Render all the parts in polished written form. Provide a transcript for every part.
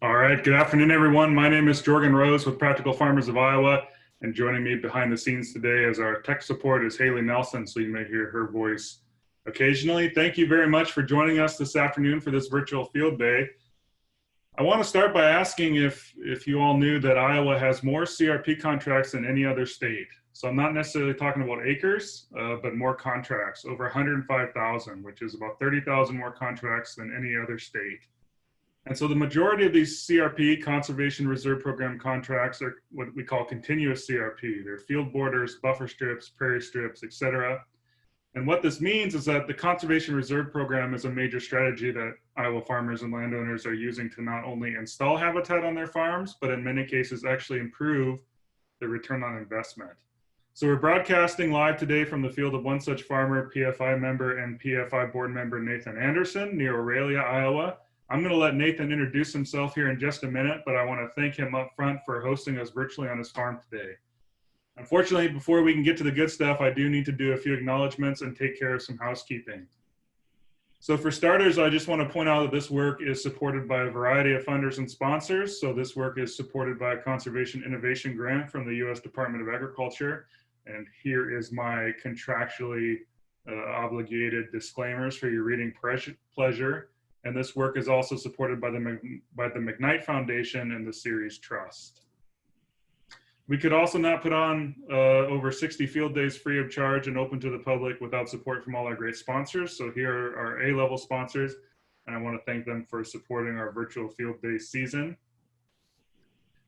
All right, good afternoon, everyone. My name is Jorgen Rose with Practical Farmers of Iowa, and joining me behind the scenes today as our tech support is Haley Nelson, so you may hear her voice occasionally. Thank you very much for joining us this afternoon for this virtual field day. I want to start by asking if you all knew that Iowa has more CRP contracts than any other state. So I'm not necessarily talking about acres, but more contracts, over 105,000, which is about 30,000 more contracts than any other state. And so the majority of these CRP, Conservation Reserve Program contracts, are what we call continuous CRP. They're field borders, buffer strips, prairie strips, etc. And what this means is that the Conservation Reserve Program is a major strategy that Iowa farmers and landowners are using to not only install habitat on their farms, but in many cases actually improve the return on investment. So we're broadcasting live today from the field of one such farmer, PFI member and PFI board member Nathan Anderson near Aurelia, Iowa. I'm going to let Nathan introduce himself here in just a minute, but I want to thank him up front for hosting us virtually on his farm today. Unfortunately, before we can get to the good stuff, I do need to do a few acknowledgments and take care of some housekeeping. So for starters, I just want to point out that this work is supported by a variety of funders and sponsors. So this work is supported by a Conservation Innovation Grant from the U.S. Department of Agriculture. And here is my contractually obligated disclaimers for your reading pleasure. And this work is also supported by the McKnight Foundation and the Ceres Trust. We could also not put on over 60 field days free of charge and open to the public without support from all our great sponsors. So here are our A-level sponsors, and I want to thank them for supporting our virtual field day season.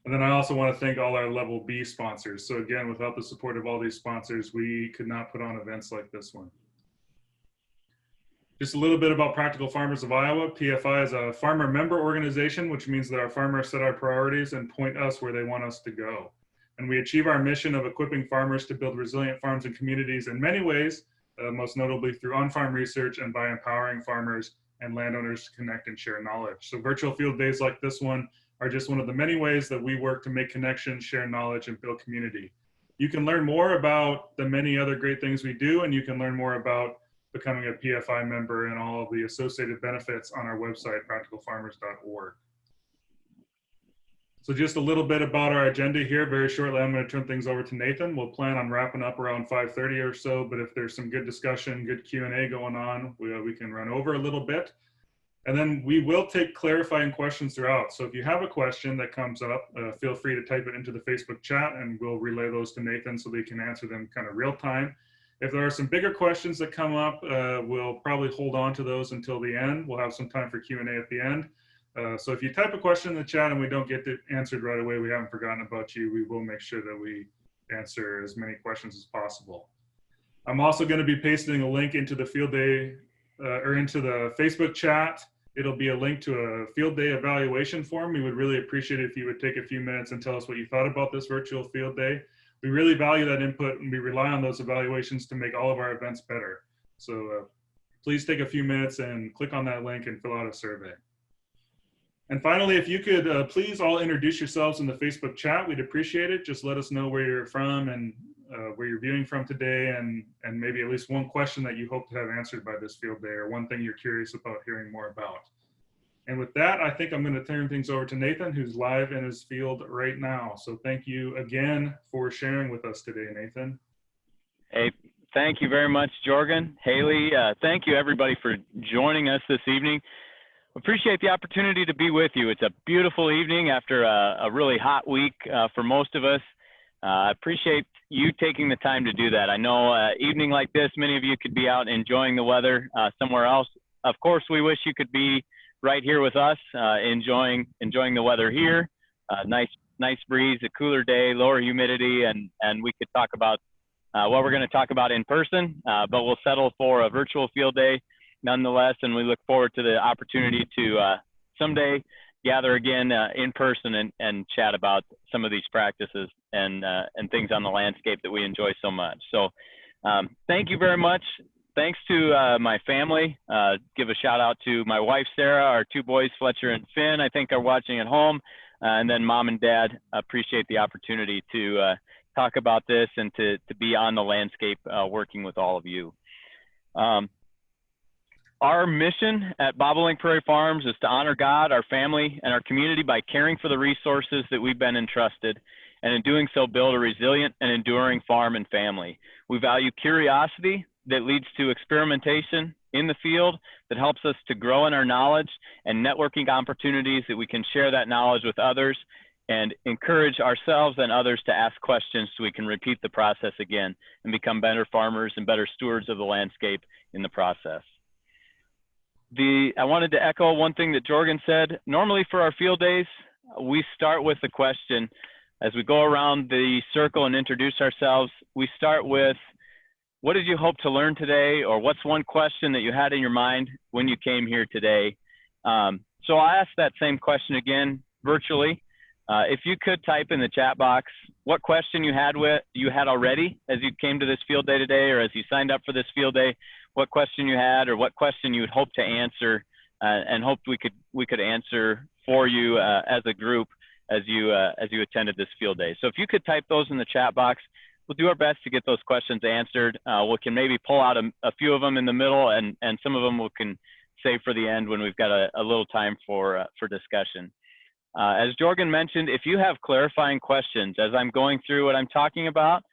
And then I also want to thank all our level B sponsors. So again, without the support of all these sponsors, we could not put on events like this one. Just a little bit about Practical Farmers of Iowa. PFI is a farmer member organization, which means that our farmers set our priorities and point us where they want us to go. And we achieve our mission of equipping farmers to build resilient farms and communities in many ways, most notably through on-farm research and by empowering farmers and landowners to connect and share knowledge. So virtual field days like this one are just one of the many ways that we work to make connections, share knowledge, and build community. You can learn more about the many other great things we do, and you can learn more about becoming a PFI member and all of the associated benefits on our website, practicalfarmers.org. So just a little bit about our agenda here. Very shortly, I'm going to turn things over to Nathan. We'll plan on wrapping up around 5:30 or so, but if there's some good discussion, good Q&A going on, we can run over a little bit. And then we will take clarifying questions throughout. So if you have a question that comes up, feel free to type it into the Facebook chat and we'll relay those to Nathan so they can answer them kind of real time. If there are some bigger questions that come up, we'll probably hold on to those until the end. We'll have some time for Q&A at the end. So if you type a question in the chat and we don't get it answered right away, we haven't forgotten about you. We will make sure that we answer as many questions as possible. I'm also going to be pasting a link into the field day or into the Facebook chat. It'll be a link to a field day evaluation form. We would really appreciate it if you would take a few minutes and tell us what you thought about this virtual field day. We really value that input and we rely on those evaluations to make all of our events better. So please take a few minutes and click on that link and fill out a survey. And finally, if you could please all introduce yourselves in the Facebook chat, we'd appreciate it. Just let us know where you're from and where you're viewing from today and maybe at least one question that you hope to have answered by this field day or one thing you're curious about hearing more about. And with that, I think I'm going to turn things over to Nathan, who's live in his field right now. So thank you again for sharing with us today, Nathan. Hey, thank you very much, Jorgen. Haley, thank you everybody for joining us this evening. Appreciate the opportunity to be with you. It's a beautiful evening after a really hot week for most of us. I appreciate you taking the time to do that. I know evening like this, many of you could be out enjoying the weather somewhere else. Of course, we wish you could be right here with us, enjoying the weather here. Nice breeze, a cooler day, lower humidity, and we could talk about what we're going to talk about in person, but we'll settle for a virtual field day nonetheless, and we look forward to the opportunity to someday gather again in person and chat about some of these practices and things on the landscape that we enjoy so much. So thank you very much. Thanks to my family. Give a shout out to my wife, Sarah, our two boys, Fletcher and Finn, I think are watching at home. And then mom and dad, appreciate the opportunity to talk about this and to be on the landscape working with all of you. Our mission at Bobolink Prairie Farms is to honor God, our family, and our community by caring for the resources that we've been entrusted, and in doing so, build a resilient and enduring farm and family. We value curiosity that leads to experimentation in the field that helps us to grow in our knowledge, and networking opportunities that we can share that knowledge with others and encourage ourselves and others to ask questions so we can repeat the process again and become better farmers and better stewards of the landscape in the process. I wanted to echo one thing that Jorgen said. Normally for our field days, we start with the question. As we go around the circle and introduce ourselves, we start with, what did you hope to learn today? Or what's one question that you had in your mind when you came here today? So I'll ask that same question again virtually. If you could type in the chat box what question you had already as you came to this field day today, or as you signed up for this field day, what question you had, or what question you would hope to answer, and hoped we could answer for you as a group as you attended this field day. So if you could type those in the chat box, we'll do our best to get those questions answered. We can maybe pull out a few of them in the middle, and some of them we can save for the end when we've got a little time for discussion. As Jorgen mentioned, if you have clarifying questions as I'm going through what I'm talking about,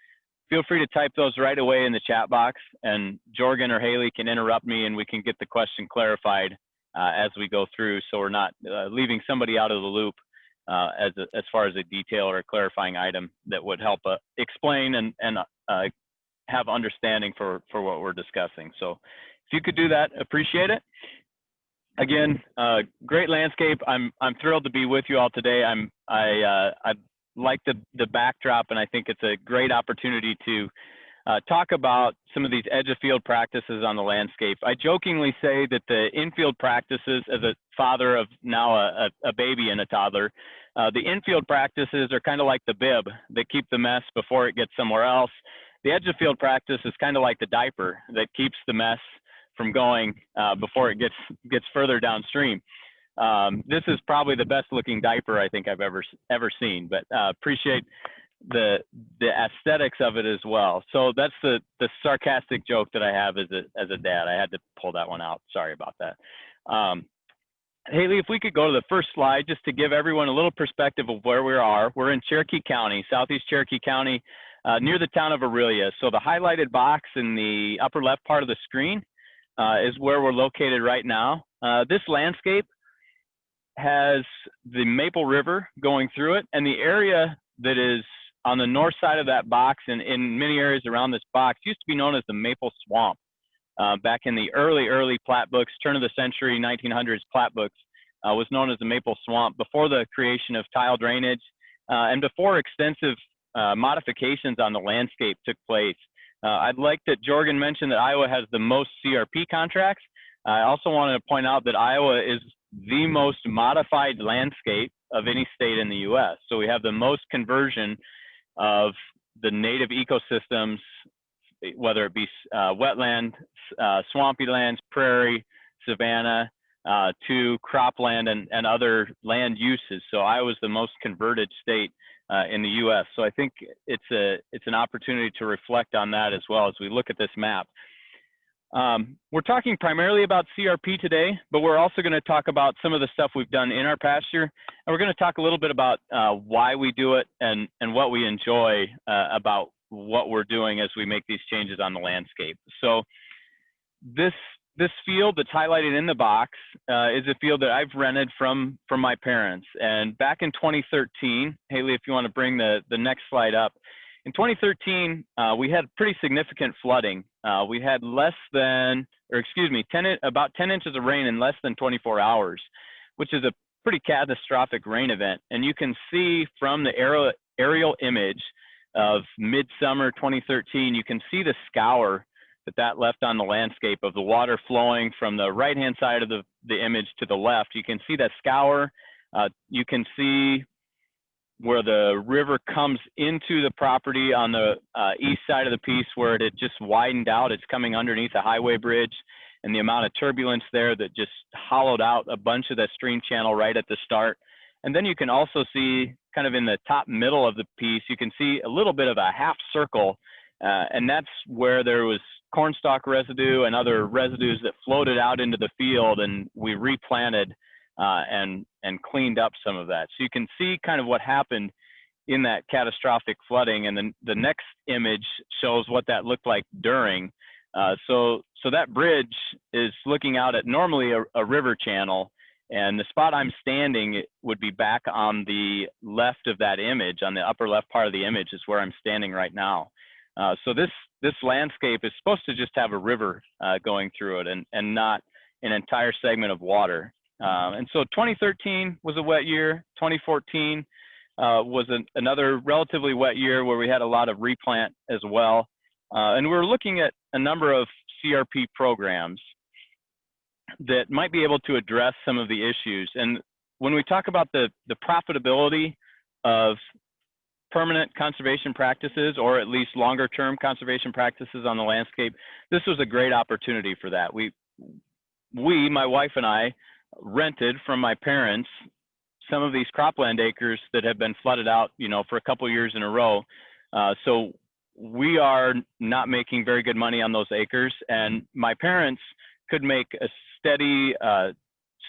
feel free to type those right away in the chat box, and Jorgen or Haley can interrupt me and we can get the question clarified as we go through, so we're not leaving somebody out of the loop as far as a detail or a clarifying item that would help explain and have understanding for what we're discussing. So if you could do that, appreciate it. Again, great landscape. I'm thrilled to be with you all today. I like the backdrop, and I think it's a great opportunity to talk about some of these edge of field practices on the landscape. I jokingly say that the infield practices, as a father of now a baby and a toddler, the infield practices are kind of like the bib that keep the mess before it gets somewhere else. The edge of field practice is kind of like the diaper that keeps the mess from going before it gets further downstream. This is probably the best looking diaper I think I've ever seen, but appreciate the aesthetics of it as well. So that's the sarcastic joke that I have as a dad. I had to pull that one out. Sorry about that. Haley, if we could go to the first slide just to give everyone a little perspective of where we are. We're in Cherokee County, Southeast Cherokee County, near the town of Aurelia. So the highlighted box in the upper left part of the screen is where we're located right now. This landscape has the Maple River going through it, and the area that is on the north side of that box and in many areas around this box used to be known as the Maple Swamp. Back in the early plat books, turn of the century, 1900s plat books, was known as the Maple Swamp before the creation of tile drainage and before extensive modifications on the landscape took place. I'd like that Jorgen mentioned that Iowa has the most CRP contracts. I also wanted to point out that Iowa is the most modified landscape of any state in the U.S. So we have the most conversion of the native ecosystems, whether it be wetland, swampy lands, prairie, savanna, to cropland and other land uses. So Iowa's the most converted state in the U.S. So I think it's an opportunity to reflect on that as well as we look at this map. We're talking primarily about CRP today, but we're also going to talk about some of the stuff we've done in our pasture, and we're going to talk a little bit about why we do it and what we enjoy about what we're doing as we make these changes on the landscape. So this field that's highlighted in the box is a field that I've rented from my parents. And back in 2013, Haley, if you want to bring the next slide up. In 2013, we had pretty significant flooding. We had about 10 inches of rain in less than 24 hours, which is a pretty catastrophic rain event. And you can see from the aerial image of midsummer 2013, you can see the scour that left on the landscape of the water flowing from the right-hand side of the image to the left. You can see that scour. You can see where the river comes into the property on the east side of the piece where it had just widened out. It's coming underneath a highway bridge, and the amount of turbulence there that just hollowed out a bunch of that stream channel right at the start. And then you can also see kind of in the top middle of the piece, you can see a little bit of a half circle And that's where there was cornstalk residue and other residues that floated out into the field, and we replanted and cleaned up some of that. So you can see kind of what happened in that catastrophic flooding, and then the next image shows what that looked like during. So that bridge is looking out at normally a river channel, and the spot I'm standing would be back on the left of that image, on the upper left part of the image is where I'm standing right now. So this landscape is supposed to just have a river going through it and not an entire segment of water. And so 2013 was a wet year. 2014 was another relatively wet year where we had a lot of replant as well. And we're looking at a number of CRP programs that might be able to address some of the issues. And when we talk about the profitability of permanent conservation practices, or at least longer term conservation practices on the landscape, this was a great opportunity for that. We, my wife and I, rented from my parents some of these cropland acres that have been flooded out, you know, for a couple years in a row. So we are not making very good money on those acres, and my parents could make a steady,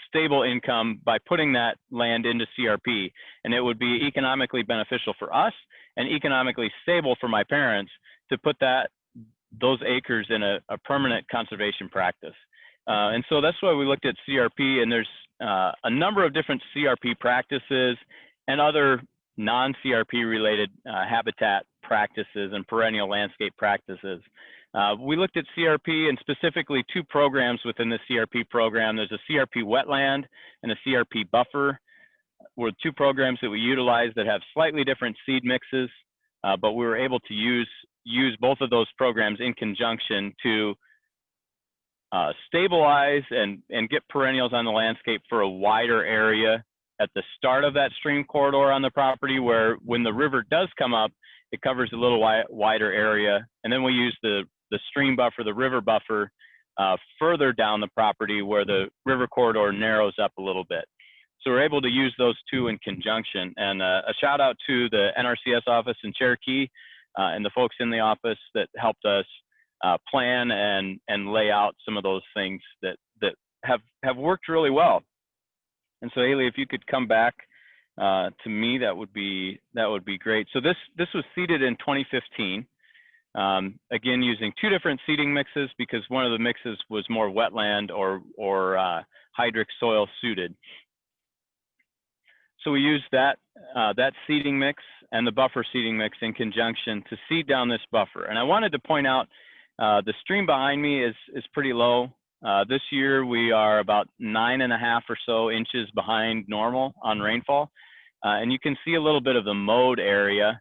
stable income by putting that land into CRP, and it would be economically beneficial for us and economically stable for my parents to put those acres in a permanent conservation practice. And so that's why we looked at CRP, and there's a number of different CRP practices and other non-CRP related habitat practices and perennial landscape practices. We looked at CRP and specifically two programs within the CRP program. There's a CRP wetland and a CRP buffer, were two programs that we utilized that have slightly different seed mixes, but we were able to use both of those programs in conjunction to stabilize and get perennials on the landscape for a wider area at the start of that stream corridor on the property, where when the river does come up, it covers a little wider area. And then we use the stream buffer, the river buffer, further down the property where the river corridor narrows up a little bit. So we're able to use those two in conjunction. And a shout out to the NRCS office in Cherokee and the folks in the office that helped us plan and lay out some of those things that have worked really well. And so Haley, if you could come back to me, that would be great. So this was seeded in 2015. Again, using two different seeding mixes because one of the mixes was more wetland or hydric soil suited. So we used that seeding mix and the buffer seeding mix in conjunction to seed down this buffer. And I wanted to point out the stream behind me is pretty low. This year we are about 9.5 or so inches behind normal on rainfall. And you can see a little bit of the mowed area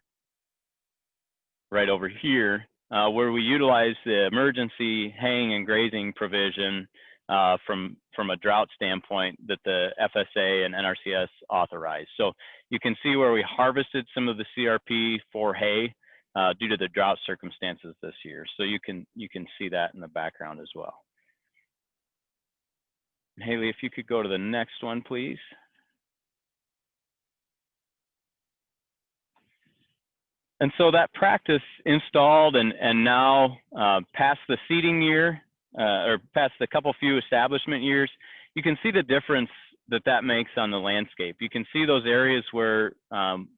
right over here where we utilize the emergency haying and grazing provision from a drought standpoint that the FSA and NRCS authorized. So you can see where we harvested some of the CRP for hay due to the drought circumstances this year. So you can see that in the background as well. Haley, if you could go to the next one, please. And so that practice installed and now past the seeding year, or past the few establishment years, you can see the difference that makes on the landscape. You can see those areas where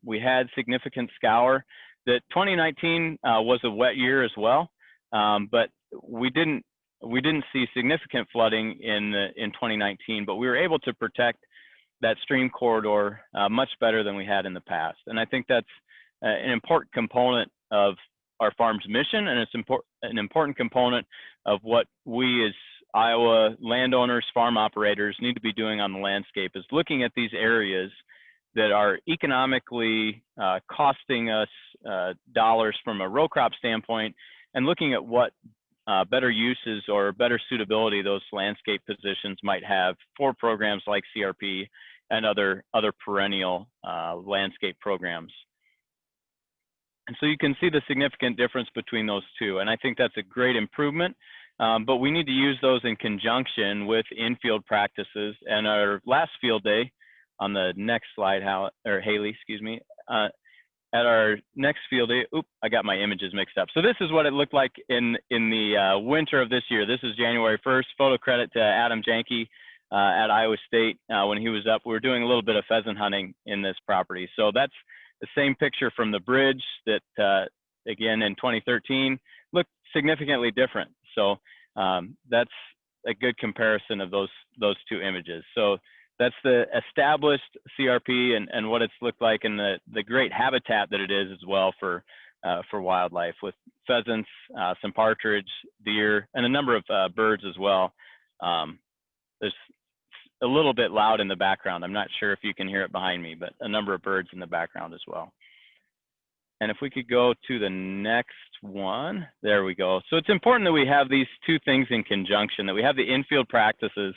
we had significant scour. That 2019 was a wet year as well, but we didn't see significant flooding in 2019, but we were able to protect that stream corridor much better than we had in the past. And I think that's an important component of our farm's mission, and it's an important component of what we as Iowa landowners, farm operators need to be doing on the landscape, is looking at these areas that are economically costing us dollars from a row crop standpoint, and looking at what better uses or better suitability those landscape positions might have for programs like CRP and other perennial landscape programs. And so you can see the significant difference between those two. And I think that's a great improvement, but we need to use those in conjunction with in-field practices. And our last field day on the next slide, Haley, excuse me, at our next field day, I got my images mixed up. So this is what it looked like in the winter of this year. This is January 1st. Photo credit to Adam Janke at Iowa State when he was up. We were doing a little bit of pheasant hunting in this property. So that's the same picture from the bridge that, again, in 2013, looked significantly different. So that's a good comparison of those two images. So that's the established CRP and what it's looked like, and the great habitat that it is as well for wildlife, with pheasants, some partridge, deer, and a number of birds as well. There's a little bit loud in the background. I'm not sure if you can hear it behind me, but a number of birds in the background as well. And if we could go to the next one, there we go. So it's important that we have these two things in conjunction, that we have the infield practices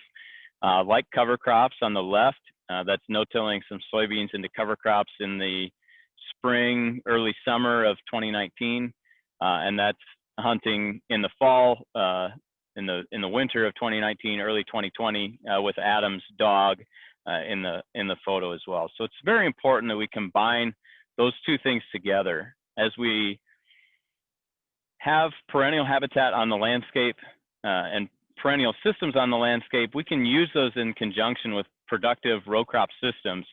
like cover crops on the left. That's no-tilling some soybeans into cover crops in the spring, early summer of 2019. And that's hunting in the fall, in the winter of 2019, early 2020, with Adam's dog in the photo as well. So it's very important that we combine those two things together. As we have perennial habitat on the landscape and perennial systems on the landscape, we can use those in conjunction with productive row crop systems,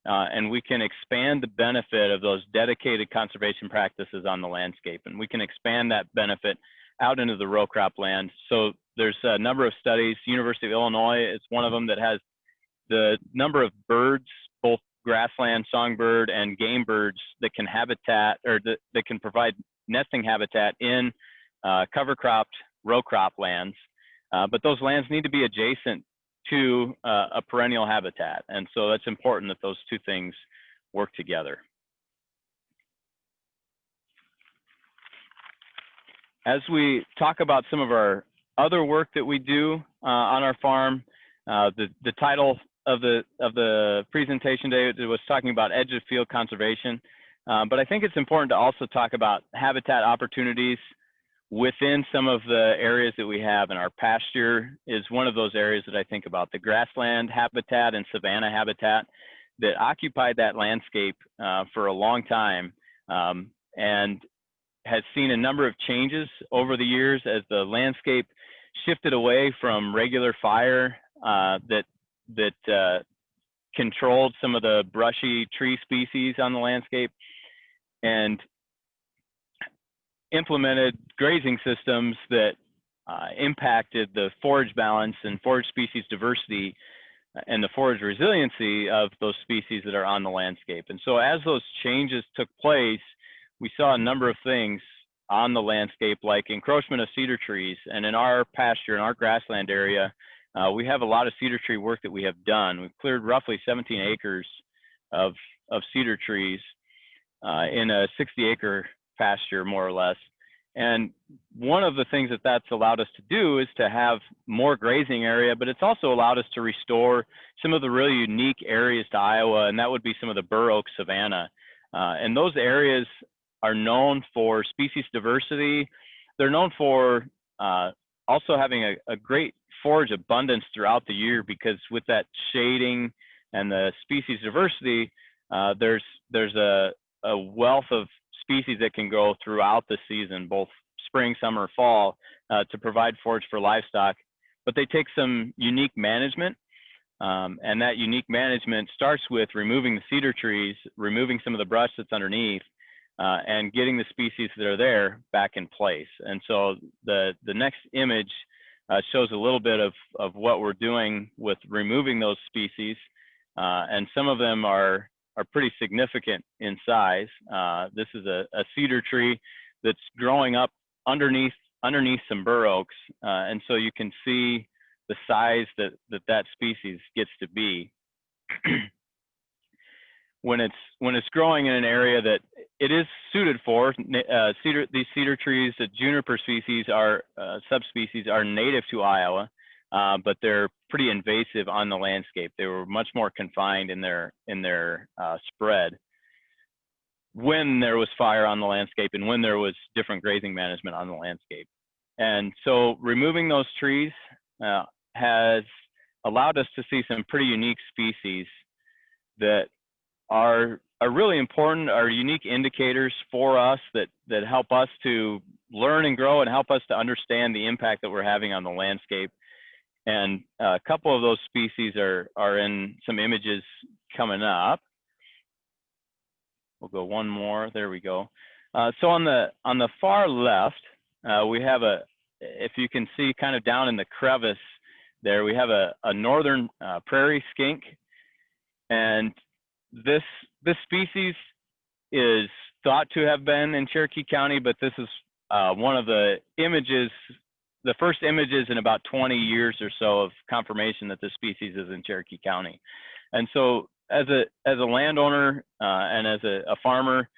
and we can expand the benefit of those dedicated conservation practices on the landscape, and we can expand that benefit out into the row crop land. So there's a number of studies. University of Illinois is one of them that has the number of birds, both grassland, songbird, and game birds that can habitat, or that can provide nesting habitat in cover cropped row crop lands. But those lands need to be adjacent to a perennial habitat. And so it's important that those two things work together. As we talk about some of our other work that we do on our farm, the title of the presentation today was talking about edge of field conservation. But I think it's important to also talk about habitat opportunities within some of the areas that we have. And our pasture is one of those areas that I think about, the grassland habitat and savanna habitat that occupied that landscape for a long time, and has seen a number of changes over the years as the landscape shifted away from regular fire that controlled some of the brushy tree species on the landscape, and implemented grazing systems that impacted the forage balance and forage species diversity and the forage resiliency of those species that are on the landscape. And so as those changes took place, we saw a number of things on the landscape, like encroachment of cedar trees. And in our pasture, in our grassland area, we have a lot of cedar tree work that we have done. We've cleared roughly 17 acres of cedar trees in a 60-acre pasture, more or less. And one of the things that that's allowed us to do is to have more grazing area, but it's also allowed us to restore some of the really unique areas to Iowa, and that would be some of the bur oak savanna. And those areas are known for species diversity. They're known for also having a great forage abundance throughout the year, because with that shading and the species diversity, there's a wealth of species that can grow throughout the season, both spring, summer, fall, to provide forage for livestock. But they take some unique management, and that unique management starts with removing the cedar trees, removing some of the brush that's underneath, and getting the species that are there back in place. And so the next image shows a little bit of what we're doing with removing those species, and some of them are pretty significant in size. This is a cedar tree that's growing up underneath some bur oaks, and so you can see the size that species gets to be. When it's growing in an area that it is suited for, these cedar trees, the juniper species are subspecies are native to Iowa, but they're pretty invasive on the landscape. They were much more confined in their spread when there was fire on the landscape and when there was different grazing management on the landscape. And so removing those trees has allowed us to see some pretty unique species that are are really important, are unique indicators for us that help us to learn and grow and help us to understand the impact that we're having on the landscape. And a couple of those species are in some images coming up. We'll go one more. There we go. So on the far left, we have if you can see kind of down in the crevice there, we have a northern prairie skink. And this species is thought to have been in Cherokee County, but this is one of the images, the first images in about 20 years or so of confirmation that this species is in Cherokee County. And so as a landowner and as a farmer,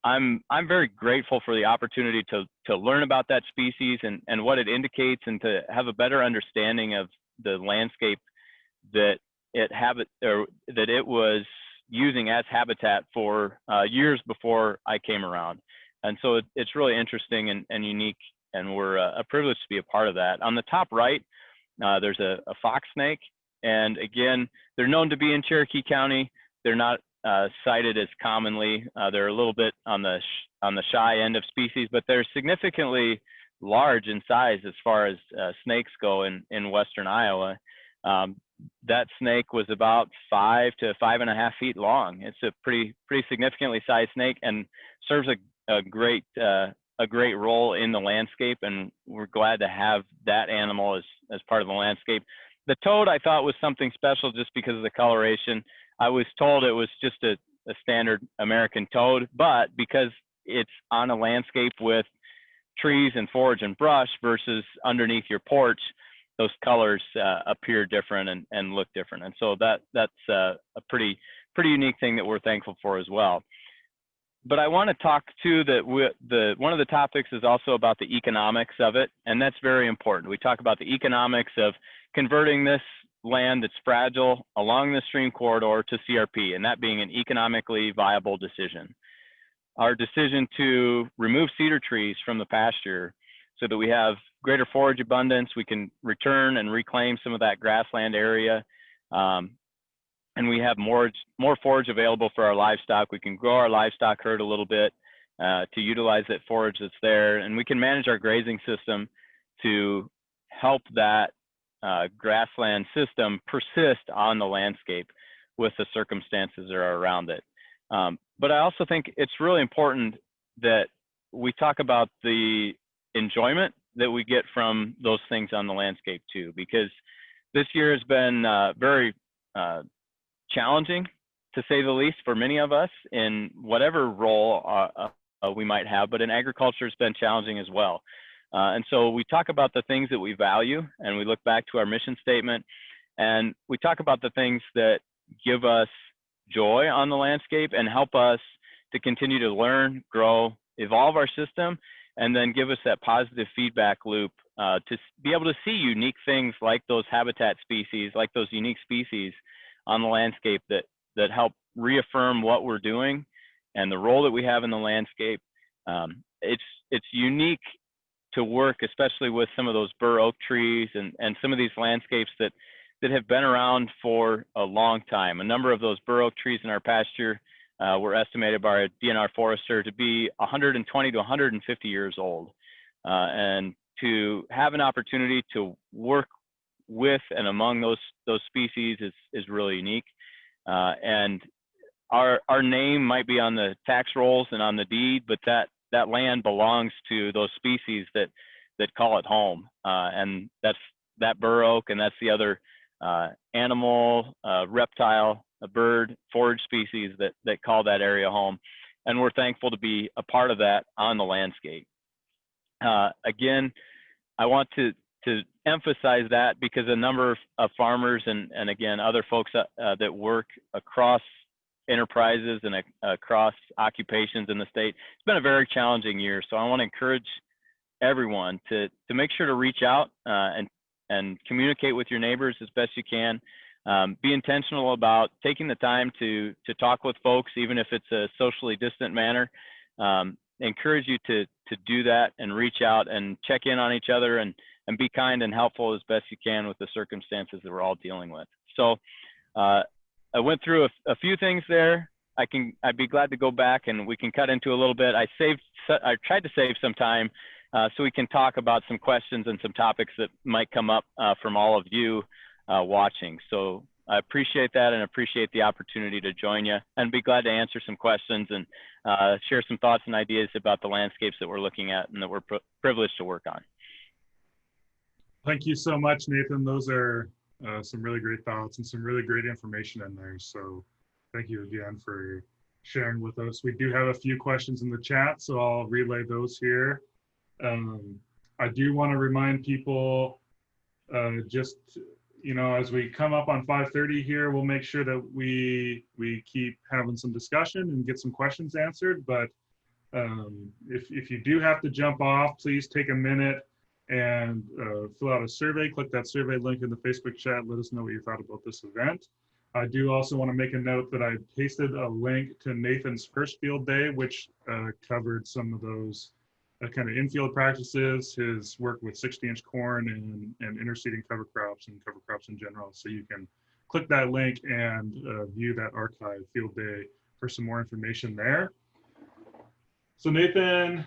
I'm very grateful for the opportunity to learn about that species and what it indicates, and to have a better understanding of the landscape that it was using as habitat for years before I came around. And so it's really interesting and unique, and we're a privilege to be a part of that. On the top right, there's a fox snake, and again, they're known to be in Cherokee County. They're not cited as commonly. They're a little bit on the shy end of species, but they're significantly large in size as far as snakes go in western Iowa. That snake was about 5 to 5.5 feet long. It's a pretty significantly sized snake, and serves a great role in the landscape, and we're glad to have that animal as part of the landscape. The toad I thought was something special just because of the coloration. I was told it was just a standard American toad, but because it's on a landscape with trees and forage and brush versus underneath your porch, those colors appear different and look different. And so that's a pretty unique thing that we're thankful for as well. But I want to talk too that one of the topics is also about the economics of it, and that's very important. We talk about the economics of converting this land that's fragile along the stream corridor to CRP, and that being an economically viable decision. Our decision to remove cedar trees from the pasture so that we have greater forage abundance, we can return and reclaim some of that grassland area, and we have more forage available for our livestock. We can grow our livestock herd a little bit to utilize that forage that's there, and we can manage our grazing system to help that grassland system persist on the landscape with the circumstances that are around it. But I also think it's really important that we talk about the enjoyment that we get from those things on the landscape too, because this year has been very challenging, to say the least, for many of us in whatever role we might have, but in agriculture it's been challenging as well. And so we talk about the things that we value, and we look back to our mission statement, and we talk about the things that give us joy on the landscape and help us to continue to learn, grow, evolve our system, and then give us that positive feedback loop to be able to see unique things like those habitat species, like those unique species on the landscape that help reaffirm what we're doing and the role that we have in the landscape. It's unique to work, especially with some of those bur oak trees and some of these landscapes that have been around for a long time. A number of those bur oak trees in our pasture were estimated by our DNR forester to be 120 to 150 years old. And to have an opportunity to work with and among those species is really unique. And our name might be on the tax rolls and on the deed, but that land belongs to those species that call it home. And that's that bur oak, and that's the other animal, reptile, a bird, forage species that call that area home. And we're thankful to be a part of that on the landscape. Again, I want to emphasize that because a number of farmers and again, other folks that work across enterprises and across occupations in the state, it's been a very challenging year. So I want to encourage everyone to make sure to reach out and communicate with your neighbors as best you can. Be intentional about taking the time to talk with folks, even if it's a socially distant manner. Encourage you to do that and reach out and check in on each other and be kind and helpful as best you can with the circumstances that we're all dealing with. So I went through a few things there. I'd be glad to go back and we can cut into a little bit. I tried to save some time so we can talk about some questions and some topics that might come up from all of you watching. So I appreciate that and appreciate the opportunity to join you, and be glad to answer some questions and share some thoughts and ideas about the landscapes that we're looking at and that we're privileged to work on. Thank you so much, Nathan. Those are some really great thoughts and some really great information in there. So thank you again for sharing with us. We do have a few questions in the chat, so I'll relay those here. I do want to remind people, just, you know, as we come up on 5:30 here, we'll make sure that we keep having some discussion and get some questions answered. But if you do have to jump off, please take a minute and fill out a survey. Click that survey link in the Facebook chat. Let us know what you thought about this event. I do also want to make a note that I pasted a link to Nathan's first field day, which covered some of those kind of infield practices, his work with 60-inch corn and interseeding cover crops and cover crops in general. So you can click that link and view that archive field day for some more information there. So Nathan,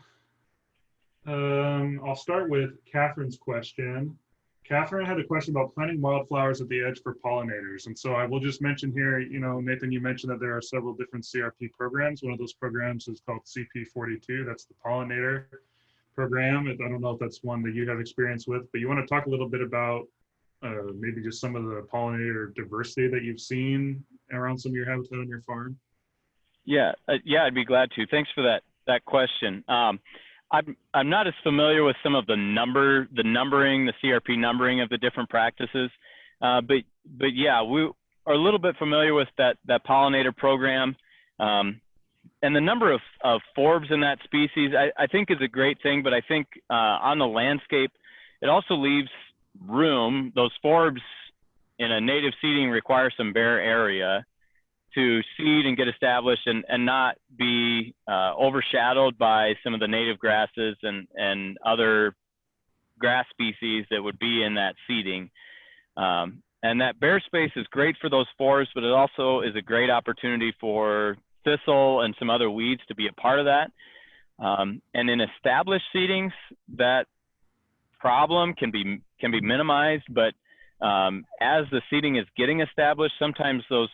I'll start with Catherine's question. Catherine had a question about planting wildflowers at the edge for pollinators. And so I will just mention here, you know, Nathan, you mentioned that there are several different CRP programs. One of those programs is called CP42. That's the pollinator program. I don't know if that's one that you have experience with, but you want to talk a little bit about maybe just some of the pollinator diversity that you've seen around some of your habitat on your farm? Yeah, I'd be glad to. Thanks for that question. I'm not as familiar with some of the numbering, the CRP numbering of the different practices, but yeah, we are a little bit familiar with that pollinator program, and the number of forbs in that species I think is a great thing. But I think on the landscape, it also leaves room. Those forbs in a native seeding require some bare area to seed and get established and not be overshadowed by some of the native grasses and other grass species that would be in that seeding. And that bare space is great for those forbs, but it also is a great opportunity for thistle and some other weeds to be a part of that. And in established seedings, that problem can be minimized, but as the seeding is getting established, sometimes those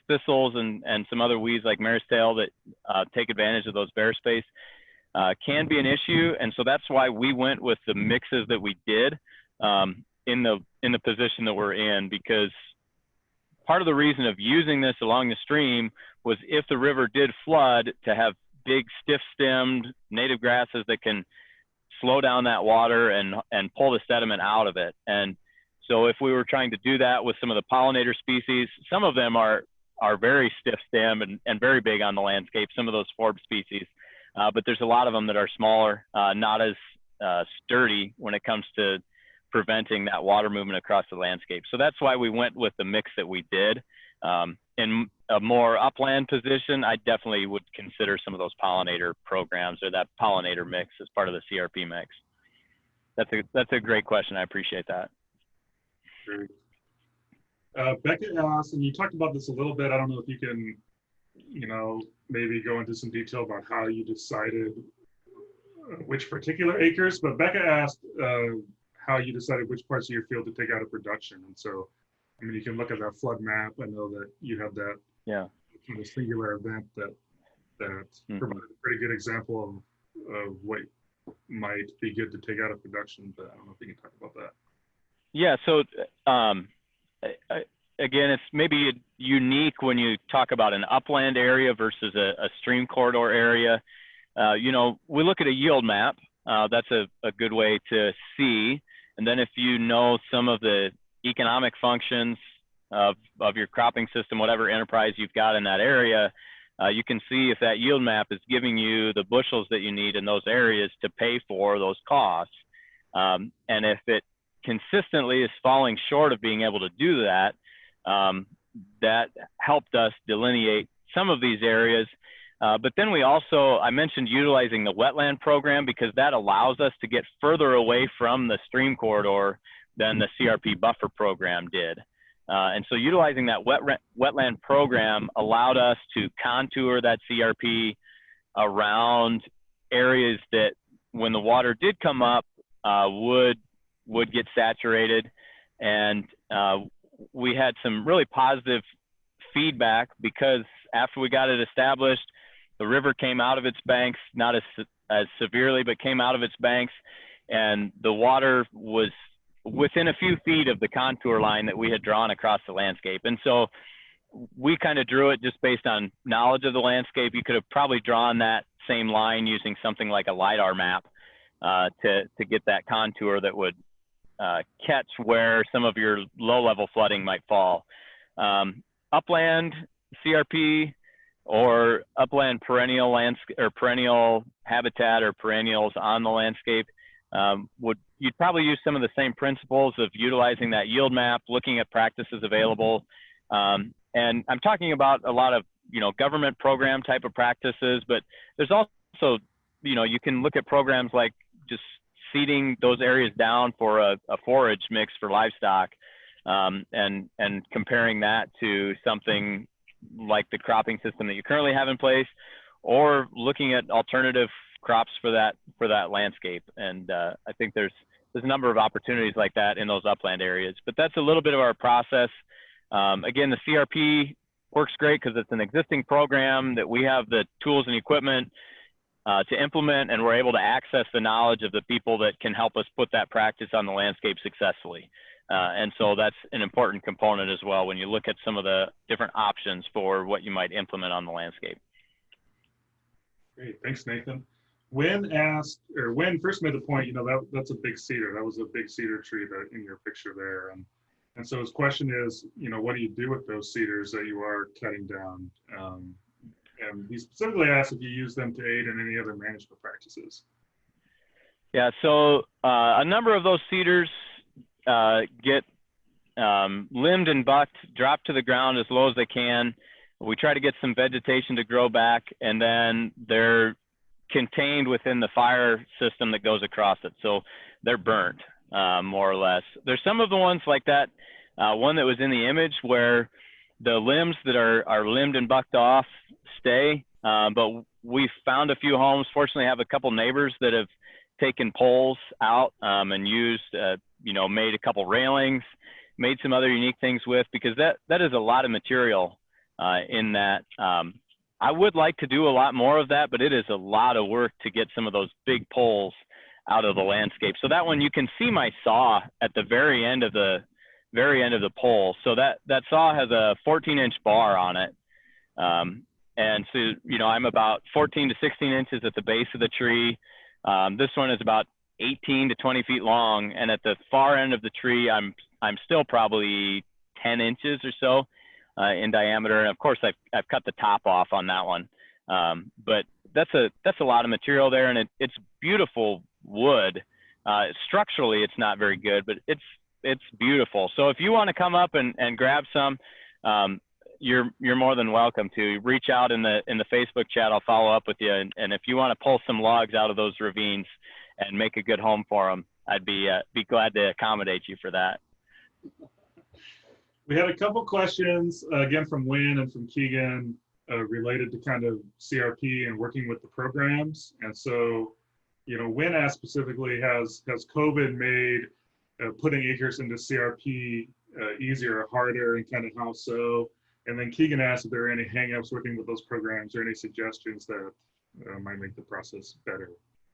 thistles and some other weeds like mare's tail that take advantage of those bare space can be an issue. And so that's why we went with the mixes that we did in the position that we're in, because part of the reason of using this along the stream was if the river did flood, to have big stiff-stemmed native grasses that can slow down that water and pull the sediment out of it. And so if we were trying to do that with some of the pollinator species, some of them are very stiff stem and very big on the landscape, some of those forb species, but there's a lot of them that are smaller, not as sturdy when it comes to preventing that water movement across the landscape. So that's why we went with the mix that we did. In a more upland position, I definitely would consider some of those pollinator programs or that pollinator mix as part of the CRP mix. That's a great question. I appreciate that. Great. Becca asked, and you talked about this a little bit, I don't know if you can, you know, maybe go into some detail about how you decided which particular acres, but Becca asked how you decided which parts of your field to take out of production. And so, I mean, you can look at that flood map. I know that you have that kind of singular event that provided a pretty good example of what might be good to take out of production, but I don't know if you can talk about that. Yeah, so again, it's maybe unique when you talk about an upland area versus a stream corridor area. You know, we look at a yield map. That's a good way to see. And then if you know some of the economic functions of your cropping system, whatever enterprise you've got in that area, you can see if that yield map is giving you the bushels that you need in those areas to pay for those costs. And if it consistently is falling short of being able to do that, that helped us delineate some of these areas. But then we also, I mentioned utilizing the wetland program because that allows us to get further away from the stream corridor than the CRP buffer program did. And so utilizing that wetland program allowed us to contour that CRP around areas that when the water did come up would get saturated. And we had some really positive feedback because after we got it established, the river came out of its banks, not as severely, but came out of its banks, and the water was within a few feet of the contour line that we had drawn across the landscape. And so we kind of drew it just based on knowledge of the landscape. You could have probably drawn that same line using something like a LiDAR map to get that contour that would catch where some of your low-level flooding might fall. Upland CRP or upland perennial landscape or perennial habitat or perennials on the landscape you'd probably use some of the same principles of utilizing that yield map, looking at practices available. And I'm talking about a lot of, government program type of practices, but there's also, you can look at programs like just seeding those areas down for a forage mix for livestock, and comparing that to something like the cropping system that you currently have in place, or looking at alternative crops for that landscape. And I think there's a number of opportunities like that in those upland areas, but that's a little bit of our process. Again, the CRP works great because it's an existing program that we have the tools and equipment to implement, and we're able to access the knowledge of the people that can help us put that practice on the landscape successfully. And so that's an important component as well when you look at some of the different options for what you might implement on the landscape. Great, thanks, Nathan. When first made the point, that's a big cedar. That was a big cedar tree that in your picture there. And so his question is, what do you do with those cedars that you are cutting down? And he specifically asked if you use them to aid in any other management practices. Yeah, so a number of those cedars get limbed and bucked, dropped to the ground as low as they can. We try to get some vegetation to grow back, and then they're contained within the fire system that goes across it. So they're burnt, more or less. There's some of the ones like that, one that was in the image where the limbs that are limbed and bucked off stay, but we found a few homes, fortunately have a couple neighbors that have taken poles out and used, made a couple railings, made some other unique things with, because that is a lot of material in that. I would like to do a lot more of that, but it is a lot of work to get some of those big poles out of the landscape. So that one, you can see my saw at the very end of the pole. So that saw has a 14-inch bar on it. And so, I'm about 14 to 16 inches at the base of the tree. This one is about 18 to 20 feet long. And at the far end of the tree, I'm still probably 10 inches or so in diameter. And of course I've cut the top off on that one. But that's a lot of material there, and it's beautiful wood. Structurally, it's not very good, but it's beautiful. So if you want to come up and grab some, you're more than welcome to reach out in the Facebook chat. I'll follow up with you. And if you want to pull some logs out of those ravines and make a good home for them, I'd be glad to accommodate you for that. We had a couple questions, again, from Wynn and from Keegan, related to kind of CRP and working with the programs. And so, Wynn asked specifically, has COVID made putting acres into CRP easier or harder, and kind of how so? And then Keegan asked if there are any hangups working with those programs or any suggestions that might make the process better.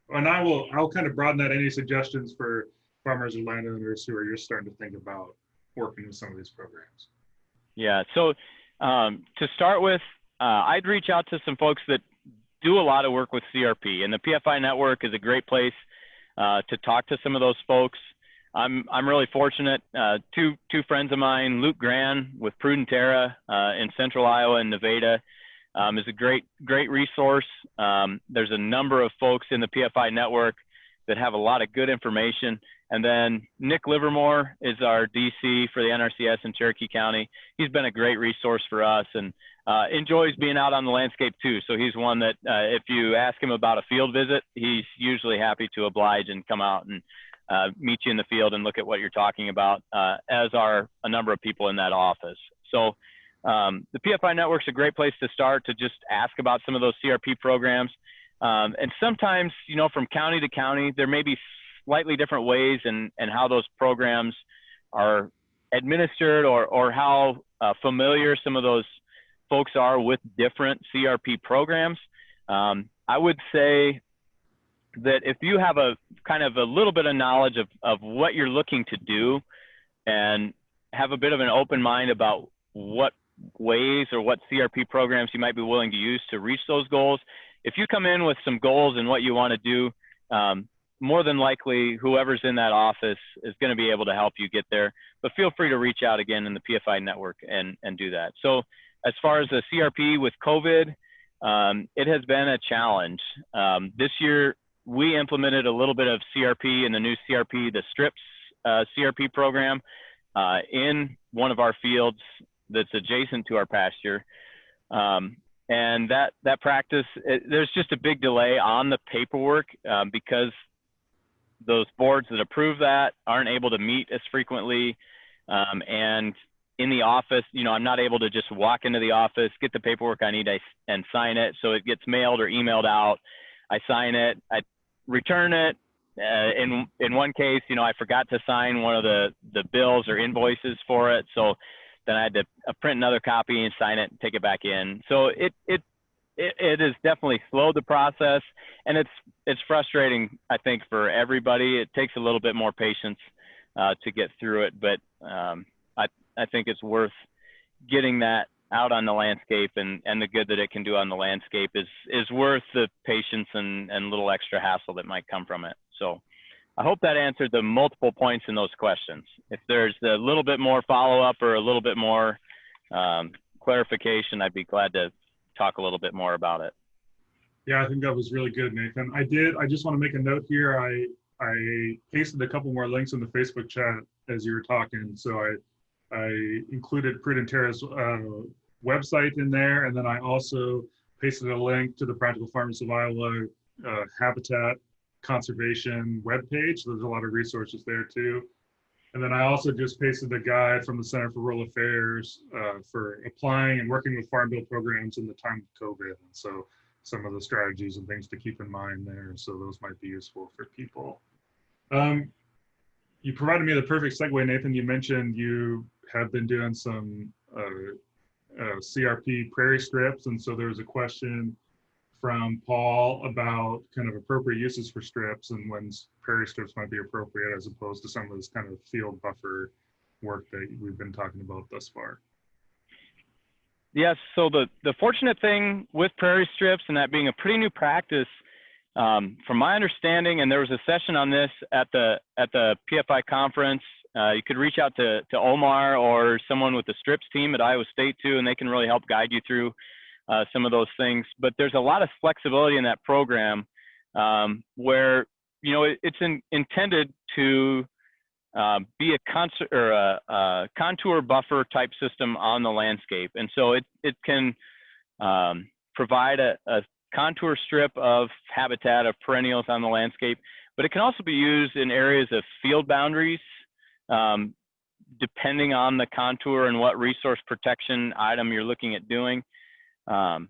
And I'll kind of broaden that, any suggestions for farmers and landowners who are just starting to think about working with some of these programs. Yeah, so to start with, I'd reach out to some folks that do a lot of work with CRP, and the PFI network is a great place to talk to some of those folks. I'm really fortunate. Two friends of mine, Luke Gran with Prudenterra in Central Iowa and Nevada, is a great resource. There's a number of folks in the PFI network that have a lot of good information. And then Nick Livermore is our DC for the NRCS in Cherokee County. He's been a great resource for us, and enjoys being out on the landscape too. So he's one that if you ask him about a field visit, he's usually happy to oblige and come out and meet you in the field and look at what you're talking about, as are a number of people in that office. So the PFI Network's a great place to start to just ask about some of those CRP programs. And sometimes, you know, from county to county, there may be slightly different ways and how those programs are administered, or how familiar some of those folks are with different CRP programs. I would say that if you have a kind of a little bit of knowledge of what you're looking to do, and have a bit of an open mind about what ways or what CRP programs you might be willing to use to reach those goals. If you come in with some goals and what you want to do, more than likely whoever's in that office is going to be able to help you get there. But feel free to reach out again in the PFI network and do that. So as far as the CRP with COVID, it has been a challenge. This year, we implemented a little bit of CRP in the new CRP, the strips CRP program, in one of our fields that's adjacent to our pasture. And that practice, there's just a big delay on the paperwork because those boards that approve that aren't able to meet as frequently. And in the office, you know, I'm not able to just walk into the office, get the paperwork I need and sign it. So it gets mailed or emailed out. I sign it, I return it. In one case, you know, I forgot to sign one of the bills or invoices for it. So then I had to print another copy and sign it and take it back in. So it has definitely slowed the process, and it's frustrating, I think, for everybody. It takes a little bit more patience to get through it, but I think it's worth getting that out on the landscape, and the good that it can do on the landscape is worth the patience and little extra hassle that might come from it. So I hope that answered the multiple points in those questions. If there's a little bit more follow-up or a little bit more clarification, I'd be glad to talk a little bit more about it. Yeah, I think that was really good, Nathan. I just want to make a note here. I pasted a couple more links in the Facebook chat as you were talking. So I included Prudentera's website in there, and then I also pasted a link to the Practical Farmers of Iowa habitat conservation webpage. There's a lot of resources there too. And then I also just pasted a guide from the Center for Rural Affairs for applying and working with Farm Bill programs in the time of COVID. And so some of the strategies and things to keep in mind there. So those might be useful for people. You provided me the perfect segue, Nathan. You mentioned you have been doing some CRP prairie strips. And so there was a question from Paul about kind of appropriate uses for strips and when prairie strips might be appropriate as opposed to some of this kind of field buffer work that we've been talking about thus far. Yes, so the fortunate thing with prairie strips, and that being a pretty new practice, from my understanding, and there was a session on this at the PFI conference, you could reach out to Omar or someone with the strips team at Iowa State too, and they can really help guide you through some of those things. But there's a lot of flexibility in that program where, you know, it's intended to be a contour buffer type system on the landscape. And so it can provide a contour strip of habitat of perennials on the landscape, but it can also be used in areas of field boundaries, depending on the contour and what resource protection item you're looking at doing. Trying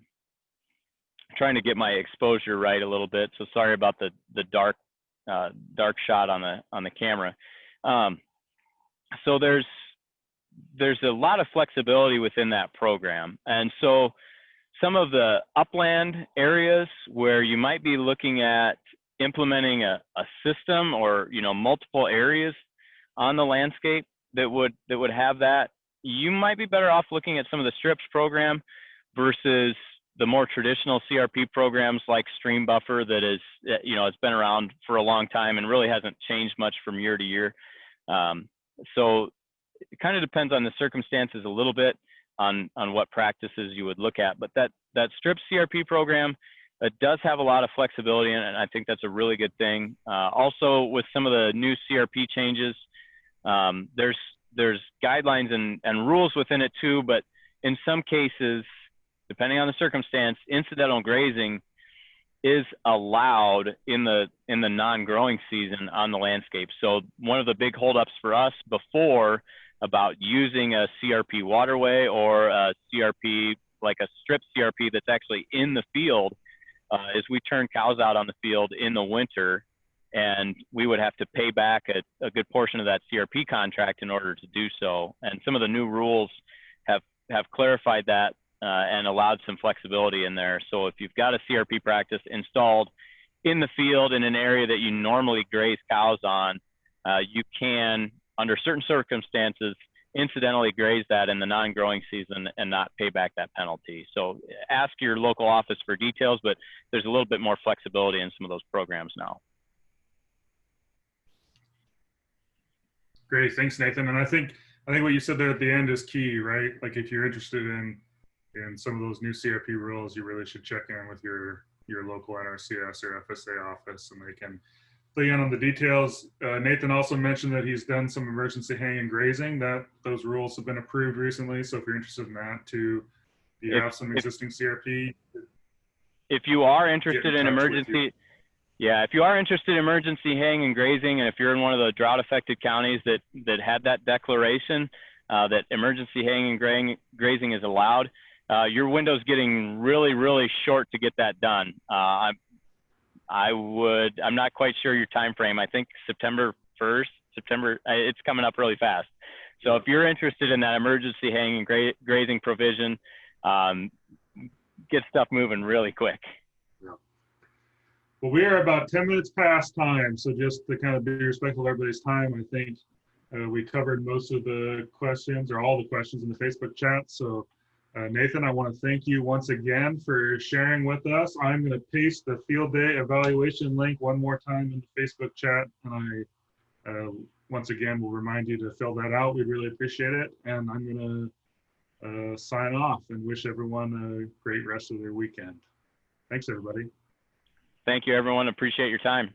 to get my exposure right a little bit, so sorry about the dark shot on the camera. So there's a lot of flexibility within that program, and so some of the upland areas where you might be looking at implementing a system or, you know, multiple areas on the landscape that would have that, you might be better off looking at some of the strips program versus the more traditional CRP programs like stream buffer that is, you know, it's been around for a long time and really hasn't changed much from year to year. So it kind of depends on the circumstances a little bit on what practices you would look at, but that strip CRP program, it does have a lot of flexibility in it, and I think that's a really good thing. Also with some of the new CRP changes, there's guidelines and rules within it too, but in some cases, depending on the circumstance, incidental grazing is allowed in the non-growing season on the landscape. So one of the big holdups for us before about using a CRP waterway or a CRP, like a strip CRP that's actually in the field, is we turn cows out on the field in the winter, and we would have to pay back a good portion of that CRP contract in order to do so. And some of the new rules have clarified that and allowed some flexibility in there. So if you've got a CRP practice installed in the field in an area that you normally graze cows on, you can, under certain circumstances, incidentally graze that in the non-growing season and not pay back that penalty. So ask your local office for details, but there's a little bit more flexibility in some of those programs now. Great, thanks, Nathan. And I think what you said there at the end is key, right? Like if you're interested in some of those new CRP rules, you really should check in with your local NRCS or FSA office, and they can fill you in on the details. Nathan also mentioned that he's done some emergency hay and grazing. That those rules have been approved recently. So if you're interested in that too, if you have some existing CRP. If you are interested in emergency, yeah, if you are interested in emergency haying and grazing, and if you're in one of the drought-affected counties that had that declaration that emergency haying and grazing is allowed, your window's getting really, really short to get that done. I'm not quite sure your time frame. I think September 1st, it's coming up really fast. So if you're interested in that emergency haying and grazing provision, get stuff moving really quick. Well, we are about 10 minutes past time, so just to kind of be respectful of everybody's time, I think we covered most of the questions or all the questions in the Facebook chat. So Nathan, I want to thank you once again for sharing with us. I'm going to paste the field day evaluation link one more time in the Facebook chat, and I once again will remind you to fill that out. We'd really appreciate it, and I'm going to sign off and wish everyone a great rest of their weekend. Thanks, everybody. Thank you, everyone. Appreciate your time.